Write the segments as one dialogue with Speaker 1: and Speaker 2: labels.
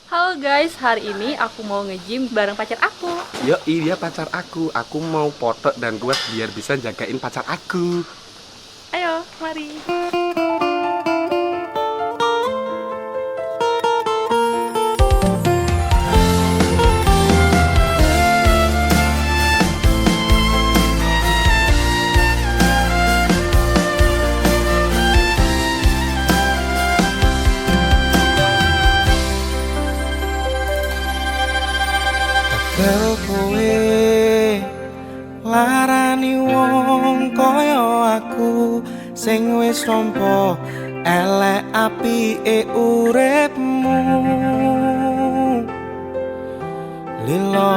Speaker 1: Halo guys, hari ini aku mau nge-gym bareng pacar aku.
Speaker 2: Yo, iya pacar aku. Aku mau foto dan kuat biar bisa jagain pacar aku.
Speaker 1: Ayo, mari.
Speaker 3: Tekel kowe larani wong kaya aku sing wis nampa elek apike uripmu. Lilo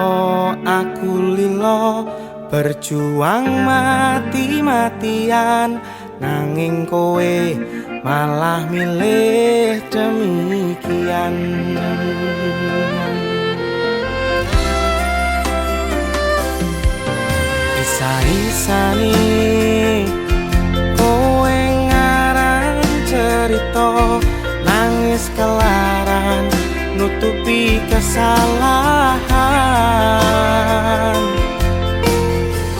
Speaker 3: aku lilo berjuang mati-matian, nanging kowe malah milih demikian. Isa-isani kowe ngarang cerita, nangis kelaran nutupi kesalahan.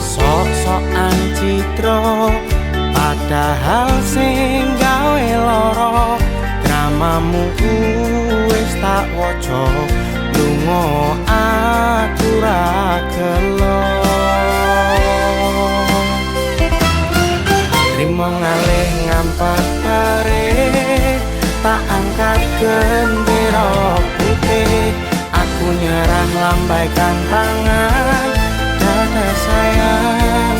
Speaker 3: Sok-sokan citra padahal sing gawe lara, dramamu wis tak waca, lunga aku ra gelo. Trimo ngalih ngampat pare, tak angkat gendera putih. Aku nyerah lambaikan tangan, dada sayang,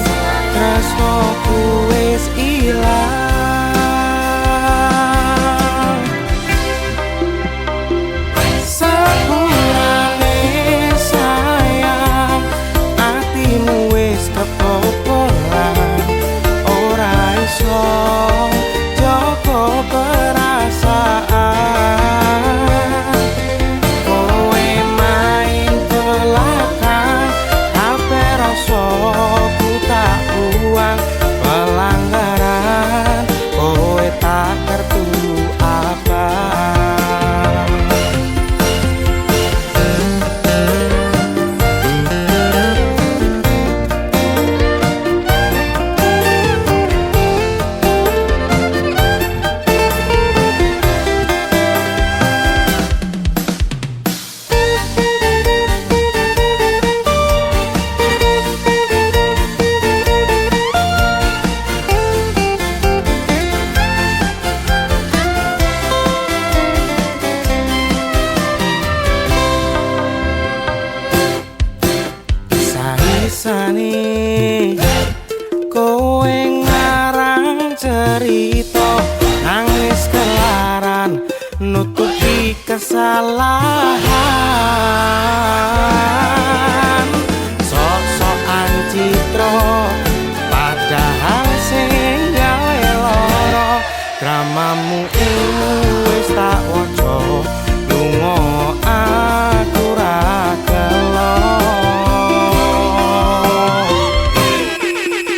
Speaker 3: tresnoku wis ilang. Sepurane sayang, atimu wis kebobolan, ora iso joko perasaan. Kowe main belakang, hape rasa ku tak buang. Pelanggaran kowe tak kertu abang. Isa-isani kowe ngarang cerita, nangis kelaran nutupi kesalahan. Sok-sokan citra padahal sing gawe lara, dramamu wis tak waca, lunga aku ra gelo.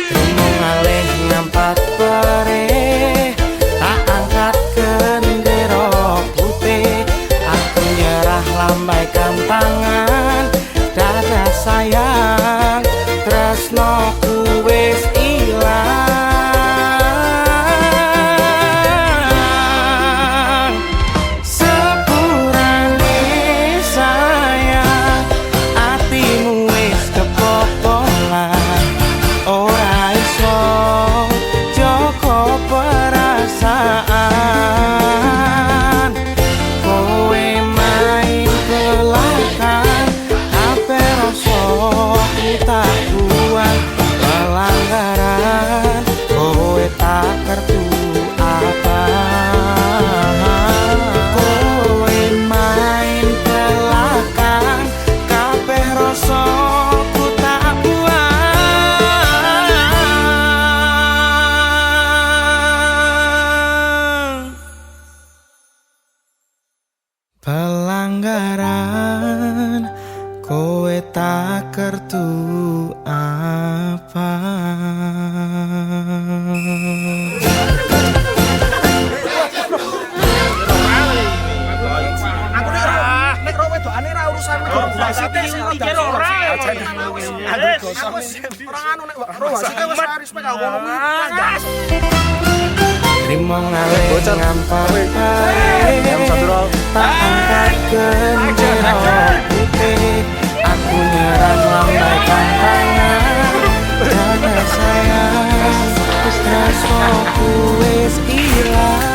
Speaker 3: Trimo ngalih ngampat pare, tak angkat gendera putih. Aku nyerah lambaikan tangan, dada sayang, tresnoku wis ilang. Sepurane sayang, atimu wis kebobolan, ora iso joko perasaan. Kowe main belakang, hape rasa ku tak buang. Pelanggaran kowe tak kertu abang. Kowe main belakang, kabeh rasa ku tak buang. Terima ngalih ngampar tak angkat gendera putih. Aku nyerah lambaikan tangan. Dada sayang rasaku wis ilang.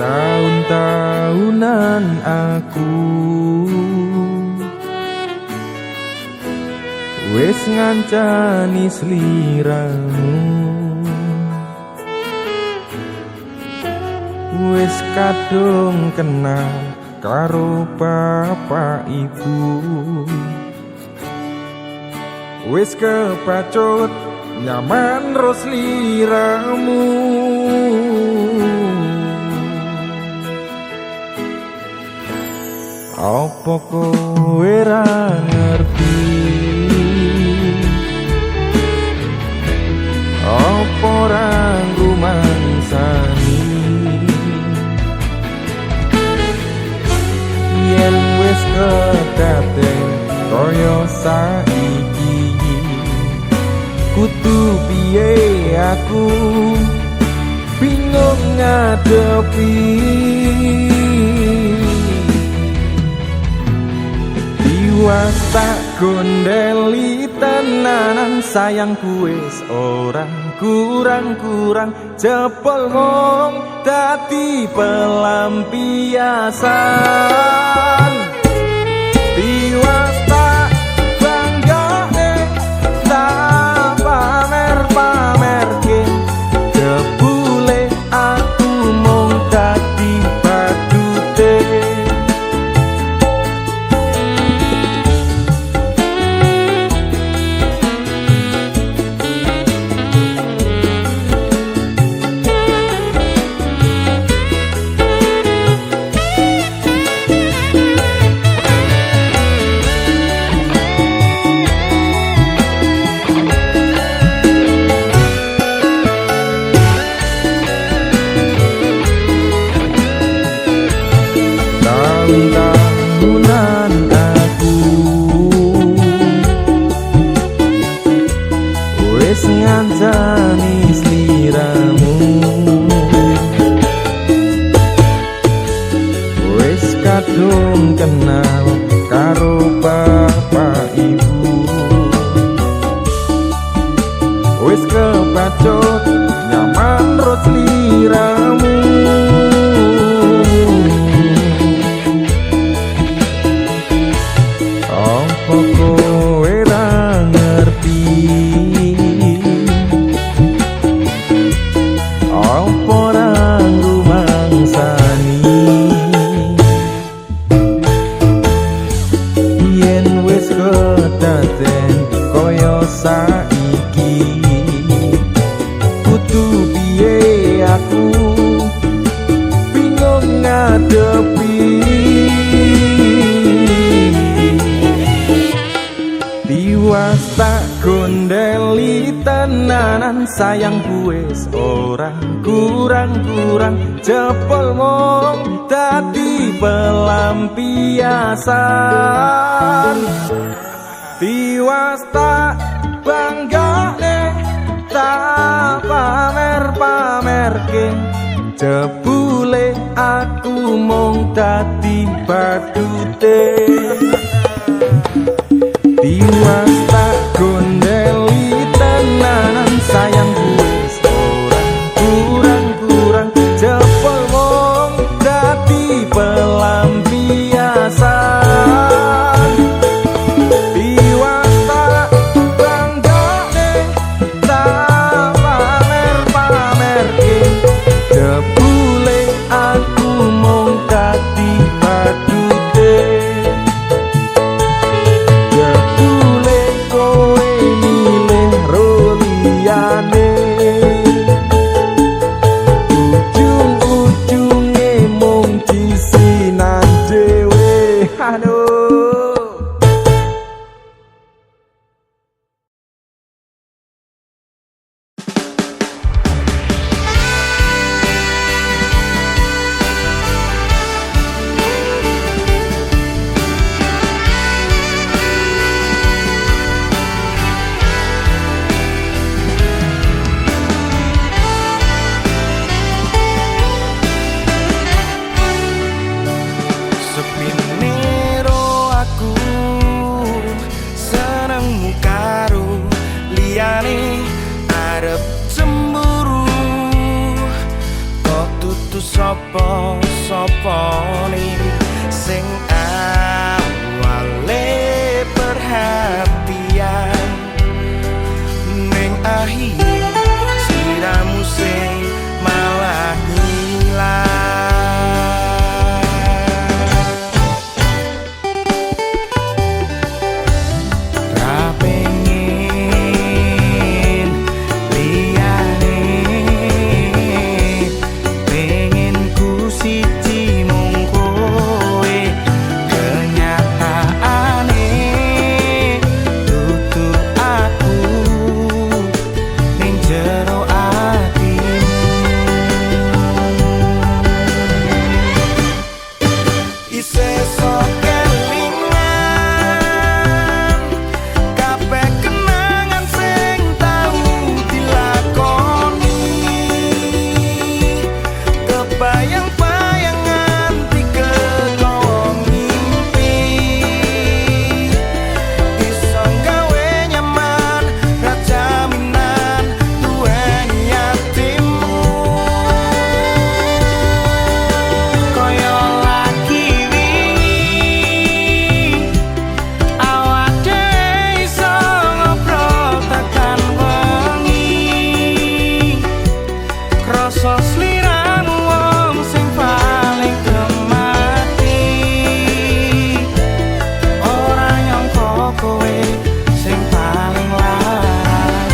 Speaker 4: Tahun-tahunan aku wis ngancani sliramu, wis kadung kenal karo bapak ibu, wis kepacut nyaman ro sliramu. Apa kowe ra ngerti? Apa ora rumangsani? Yen wis kedaden kaya saiki, kudu piye aku bingung ngadepi. Tiwas tak gondeli tenanan sayangku wis ora kurang-kurang, jebol mung dadi pelampiasan. Tiwas tak banggane tak pamer-pamerke, jebule aku mung dadi badute. Tahun-tahunan aku wis ngancani sliramu, wis kadung kenal karo bapak ibu, wis kepacut nyaman ro sliramu. Apa kowe ra ngerti? Apa ora rumangsani? Yen wis kedaden kaya saiki, kudu piye aku bingung ngadepi. Tiwas tak gondeli tenanan sayangku wis ora kurang-kurang, jebol mung dadi pelampiasan. Tiwas tak banggane tak pamer-pamerke, jebule aku mung dadi badute. Tiwas tak gondeli tenanan sayangku
Speaker 3: Tutu sapa-sapane sing awale perhatian ning akhir siramu sing malah hilang. Ra pengen liyane, pengen ku siji mung kowe. Kenyataane dudu aku ning jero atimu. Isih sok kelingan kabeh kenangan sing tau dilakoni. Kebayang-bayangan dikegawa mimpi, iso gawe nyaman ra jaminan duweni atimu. Kaya lagi wingi awak dhewe iso ngobrol tekan wengi, krasa sliramu wong sing paling gemati. Ora nyangka kowe sing paling larang.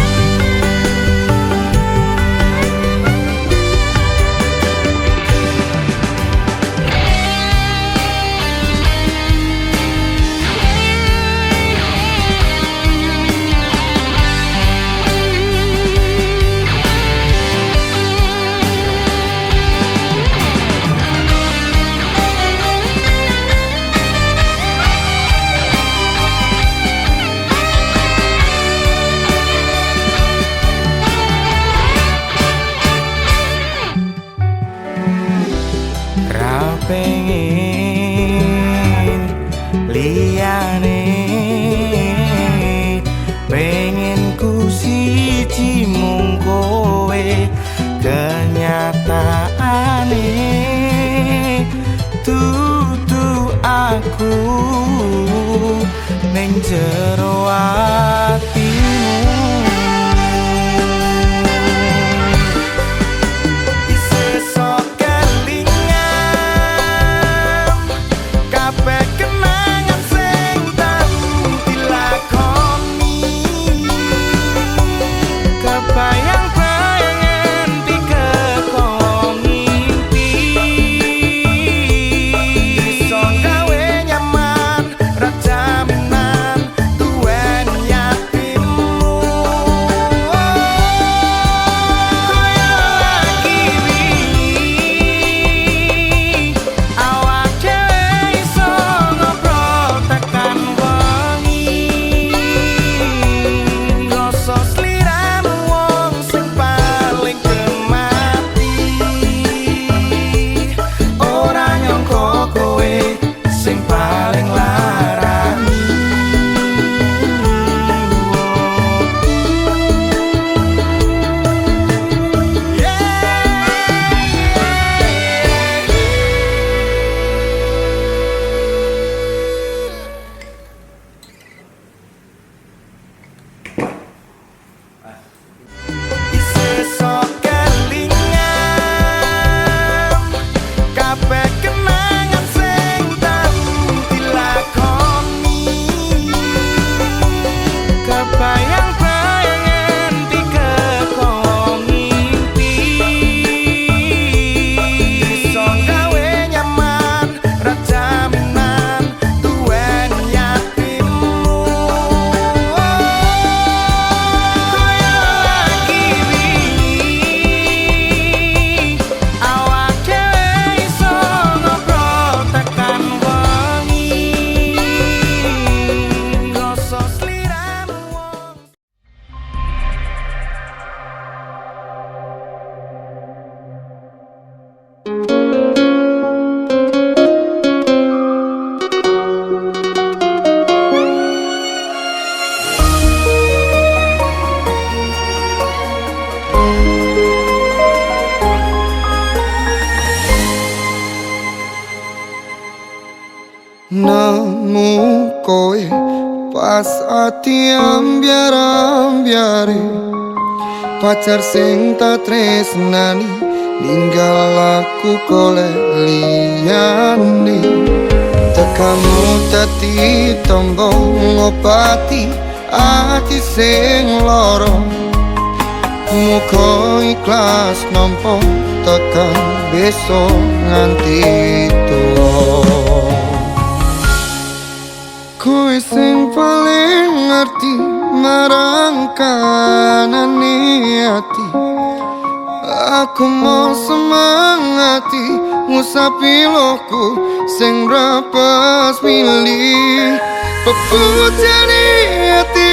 Speaker 3: Ra pengen liyane, pengen ku siji mung kowe. Kenyataane dudu aku ning jero atimu. Isih sok kelingan kabeh kenangan sing tau dilakoni. Kebayang-bayangan dikegawa mimpi, iso gawe nyaman ra jaminan duweni
Speaker 5: Nemu kowe pas ati ambyar-ambyare, pacar sing tak tresnani ninggal aku golek liyane. Tekamu dadi tombo ngobati ati sing loro, muga ikhlas nampa tekan besok nganti tuwa. Kowe sing paling ngerti marang kanane ati, aku mau semangati ngusapi loku sing rapes milih. Pepujane ati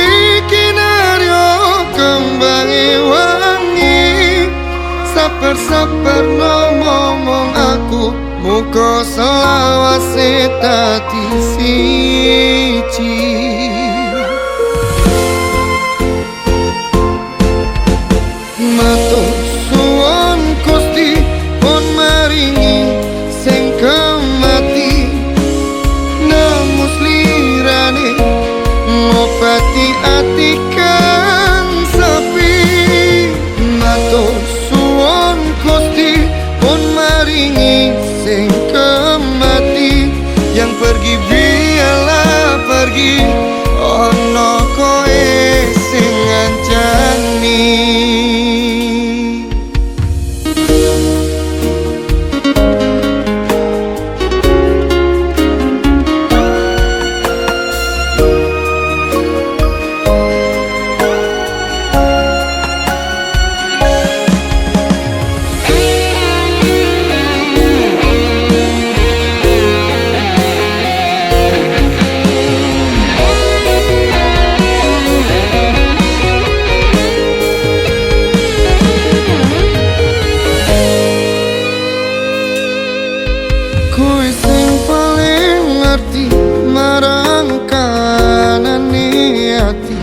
Speaker 5: kinaryo kembangi wangi, sabar-sabar ngomong aku, muga selawase dadi siji. Matur suwun Gusti pun maringi sing kemati, nemu slirane ngobati ati kang sepi. Matur suwun Gusti pun maringi sing kemati, yang pergi biarlah pergi, ono koe sing ngancani. Kowe sing paling ngerti marang kanane ati,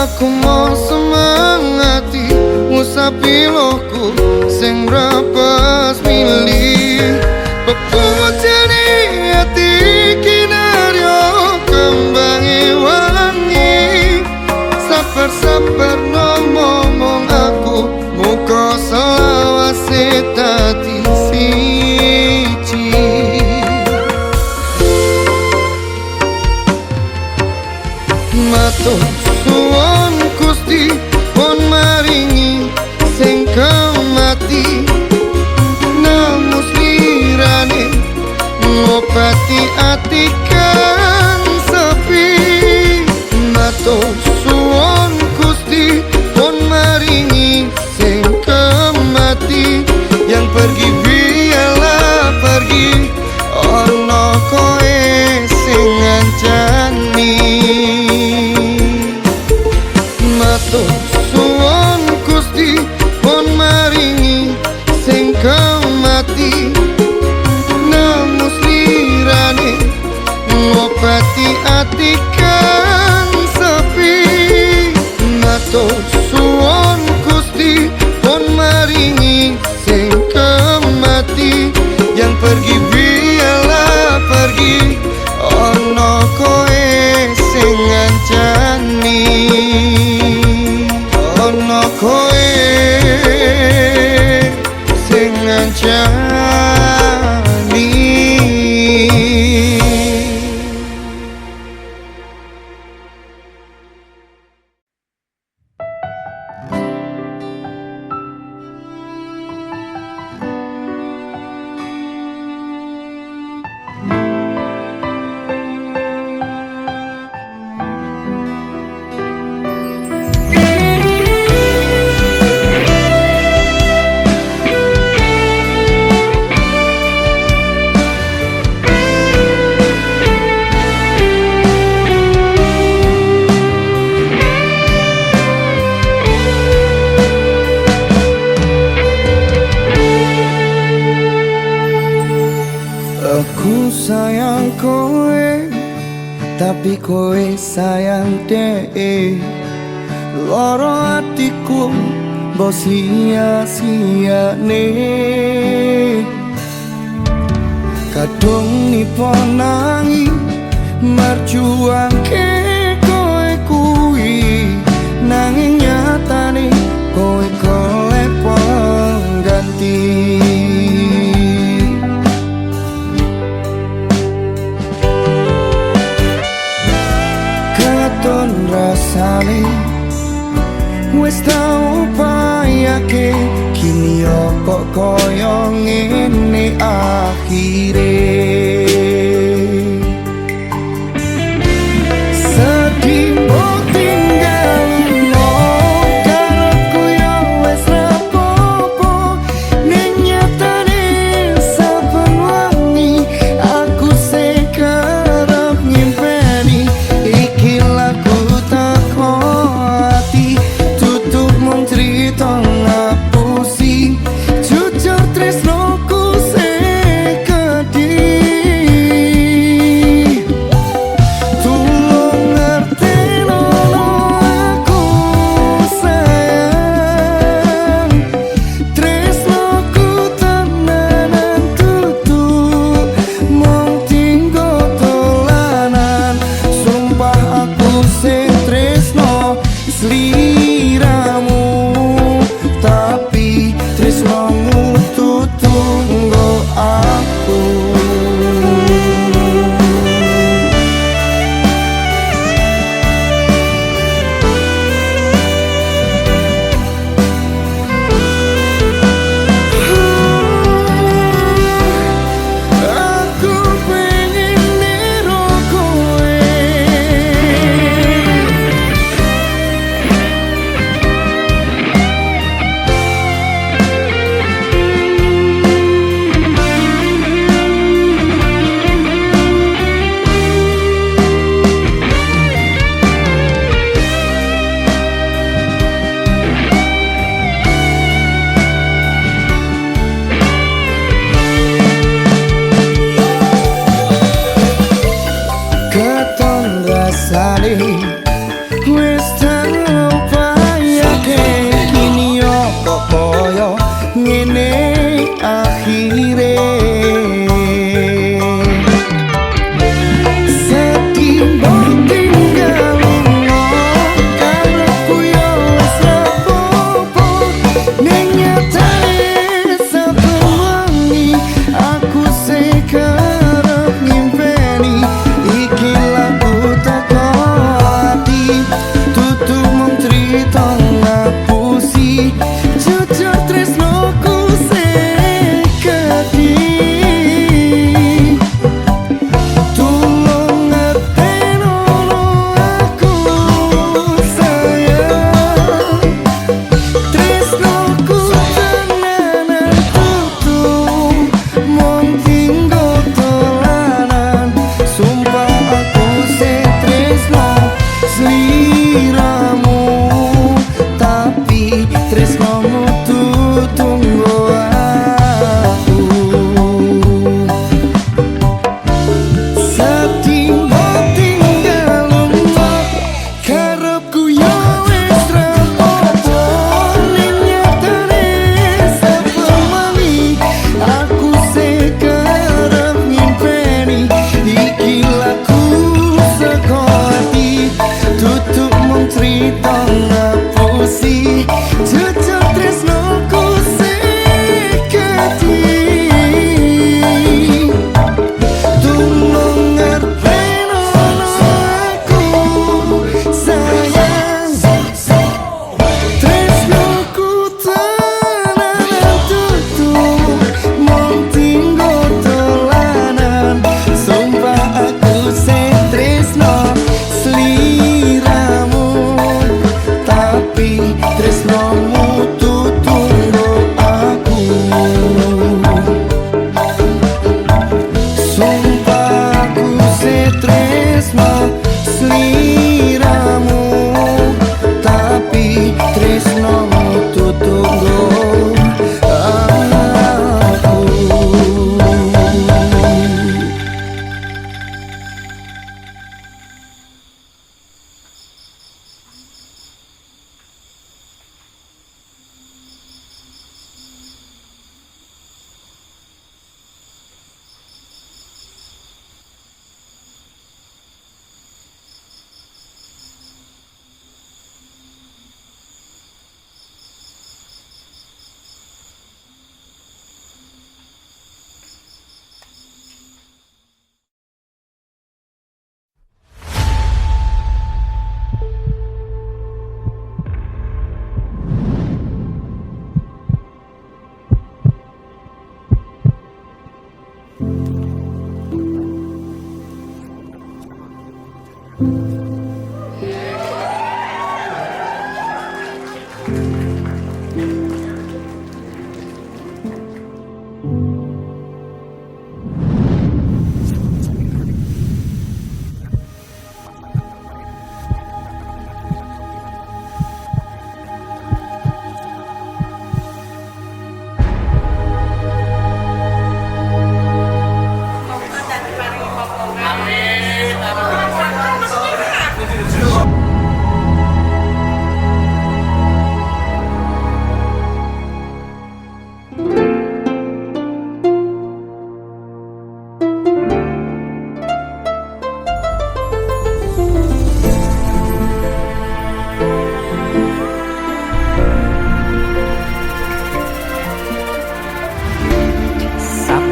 Speaker 5: aku mau semangati ngusapi loku sing rapes milih. Pepujane ati kinaryo kembangi wangi, sabar-sabar ngomong aku, muga selawase dadi siji. Matur suwun Gusti pun maringi sing kemati, nemu slirane ngobati ati kang sepi. Matur suwun Gusti pun maringi sing kemati, yang pergi biarlah pergi, ono koe sing ngancani. Matur suwun Gusti pun maringi sing kemati, nemu slirane ngobati ati kang sepi. Matur suwun Gusti pun maringi sing kemati, yang pergi biarlah pergi, ono koe sing ngancani, ono koe sing ngancani. Aku sayang kowe, tapi kowe sayang dek. Loro atiku mbok sia-siane, kadung nipon akhire. Sedih mbok tinggalno karepku yo wis rapopo, ning nyatane saben wengi aku sing kerep nyimpeni iki lagu teko ati, tutup mung crita ngapusi jujur tresnoku sing gedhe.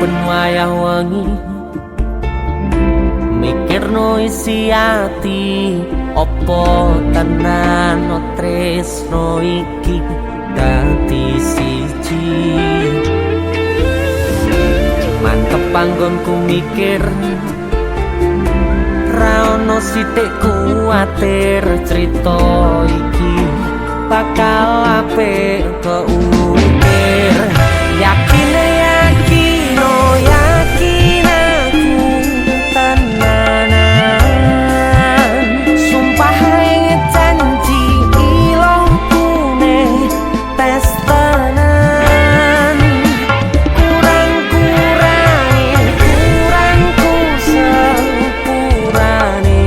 Speaker 6: saben wayah wengi mikirno isi ati opo tenan tresno iki dadi siji mantep panggonku mikir ra ono sithik kuwatir crita iki bakal apik keukir yakin yakin oh yakin aku tenanan sumpah janji ilongku ne tes tenan kurangku sepurane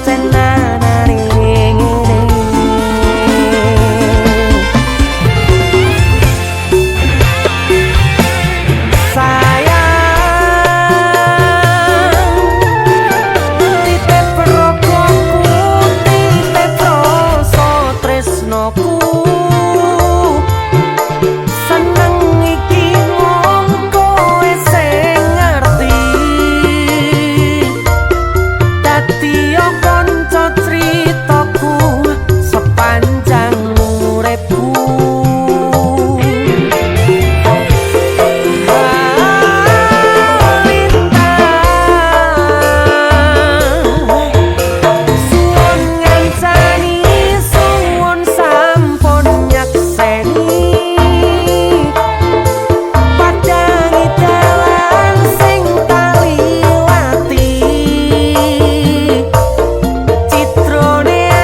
Speaker 6: cenanane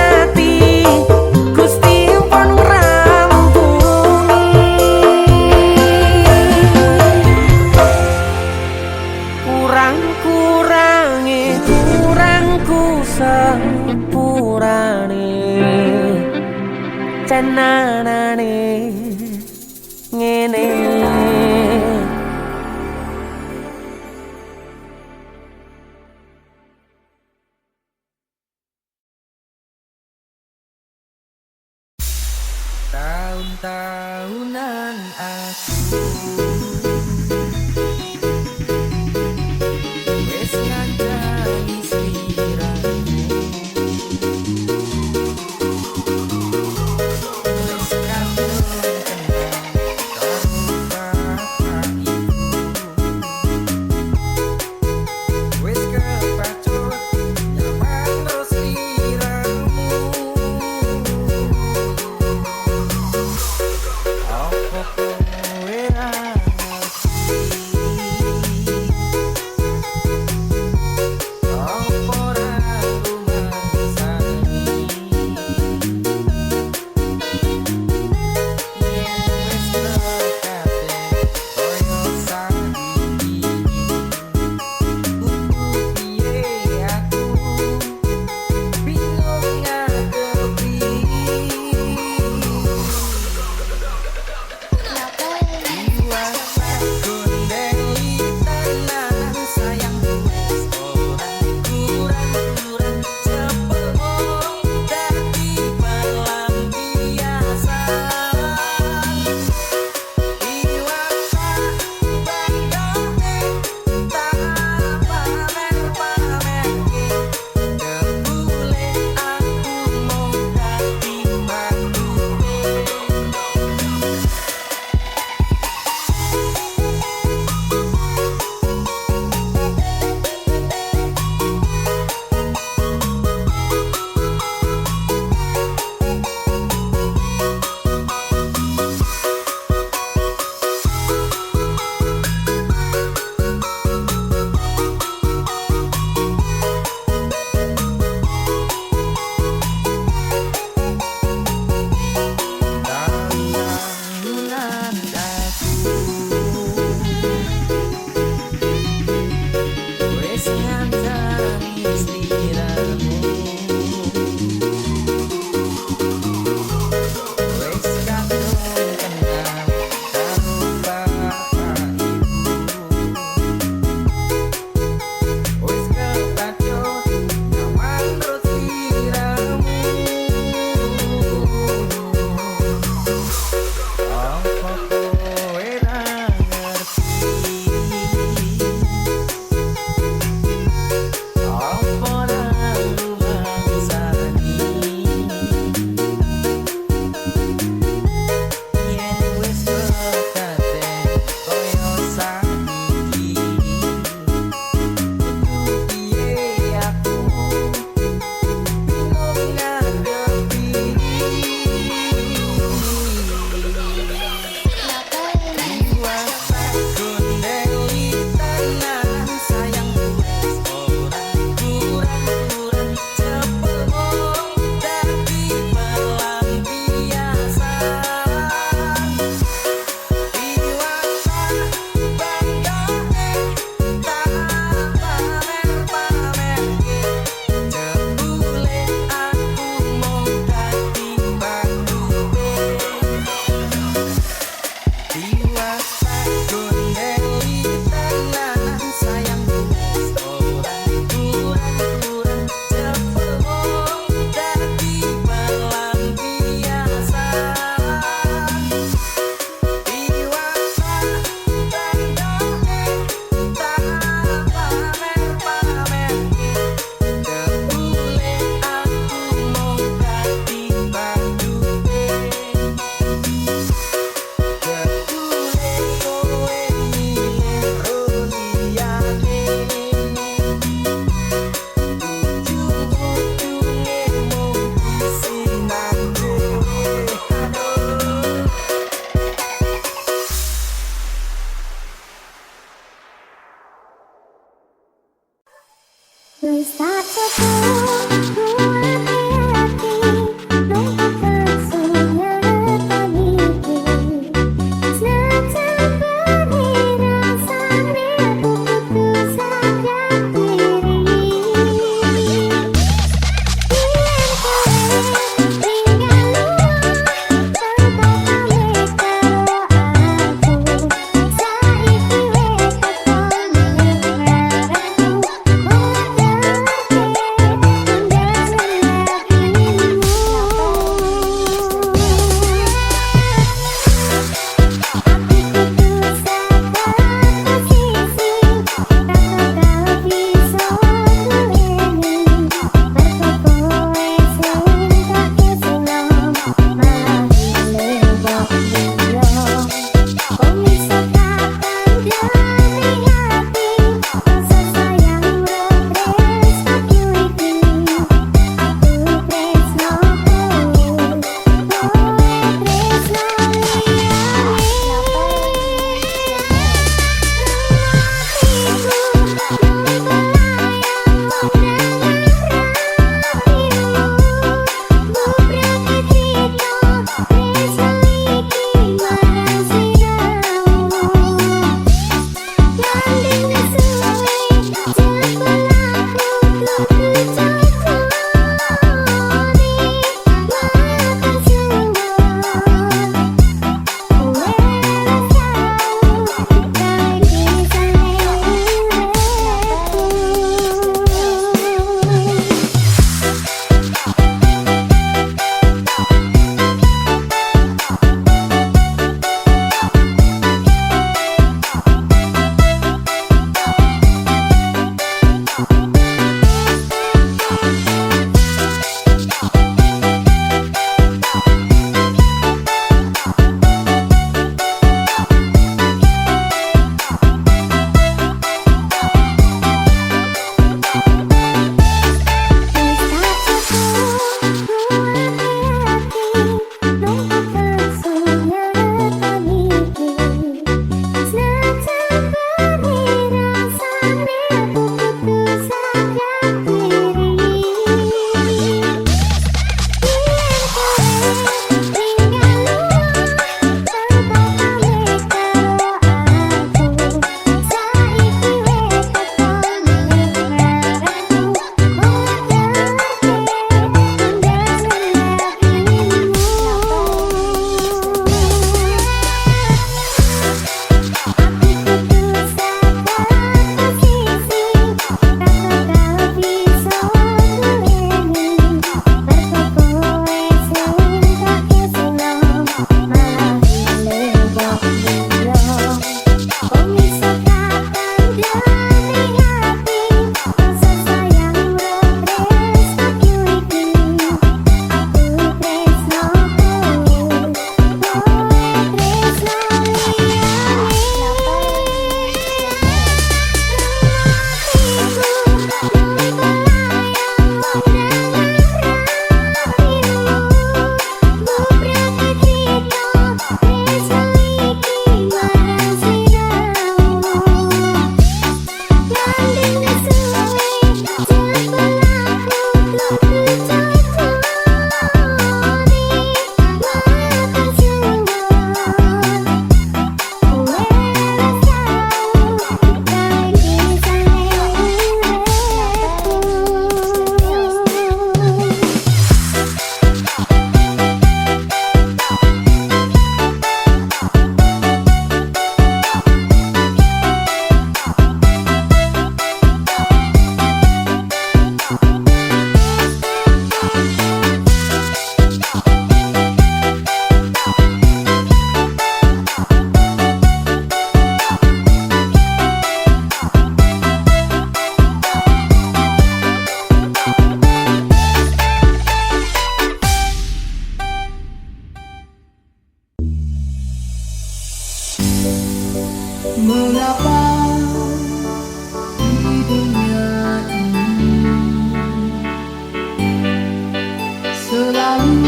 Speaker 6: ngene tenanane ngene. Tahun-tahunan aku wes ngancani sliramu, wes kangen kenang wes kepacut nyaman sliramu.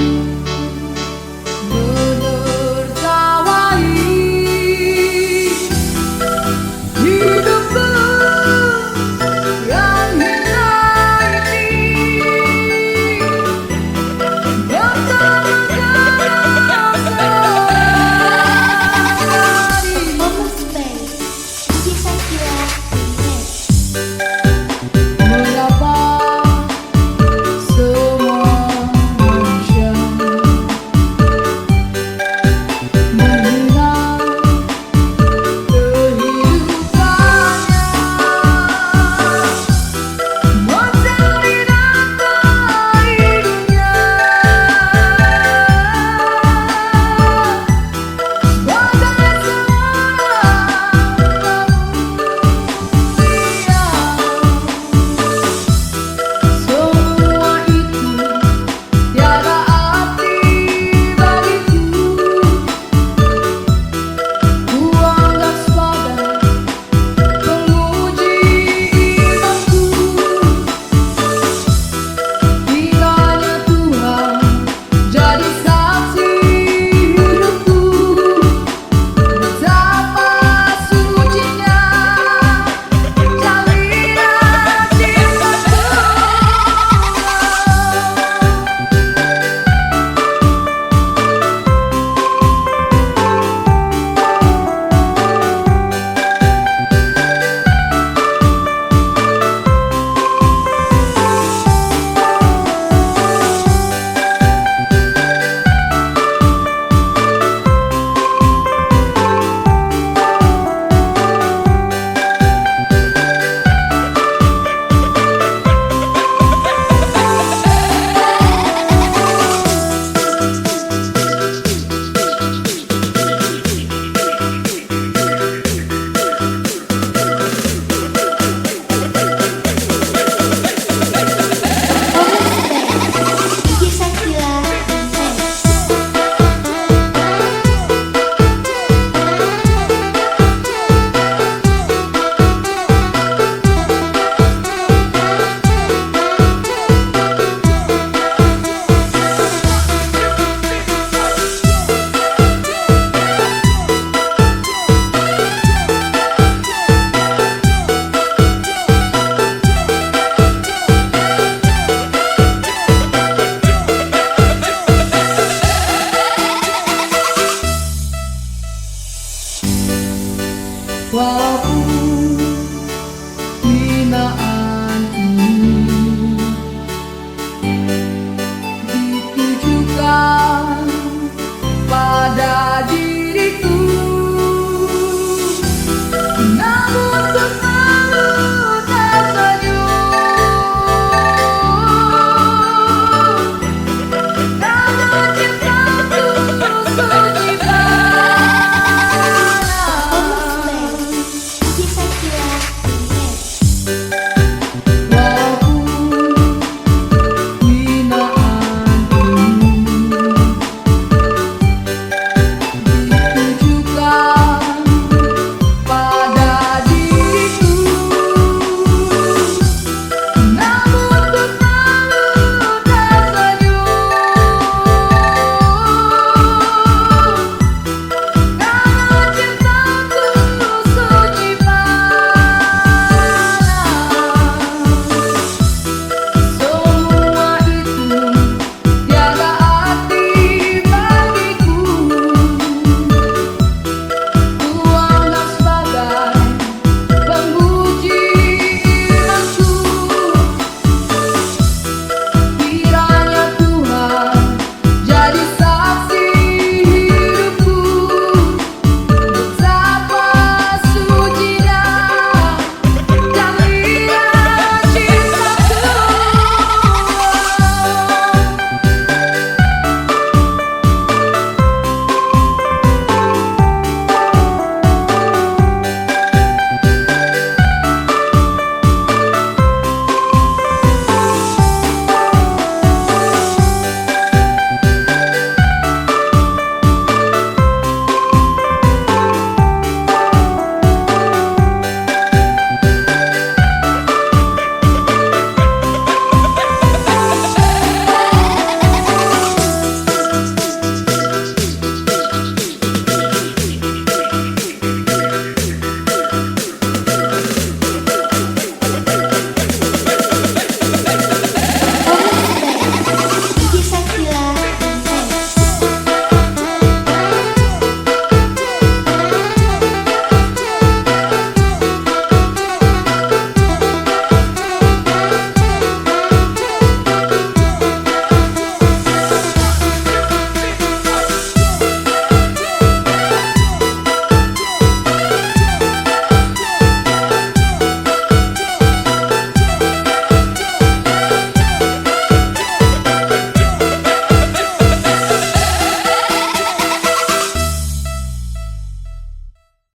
Speaker 5: Aku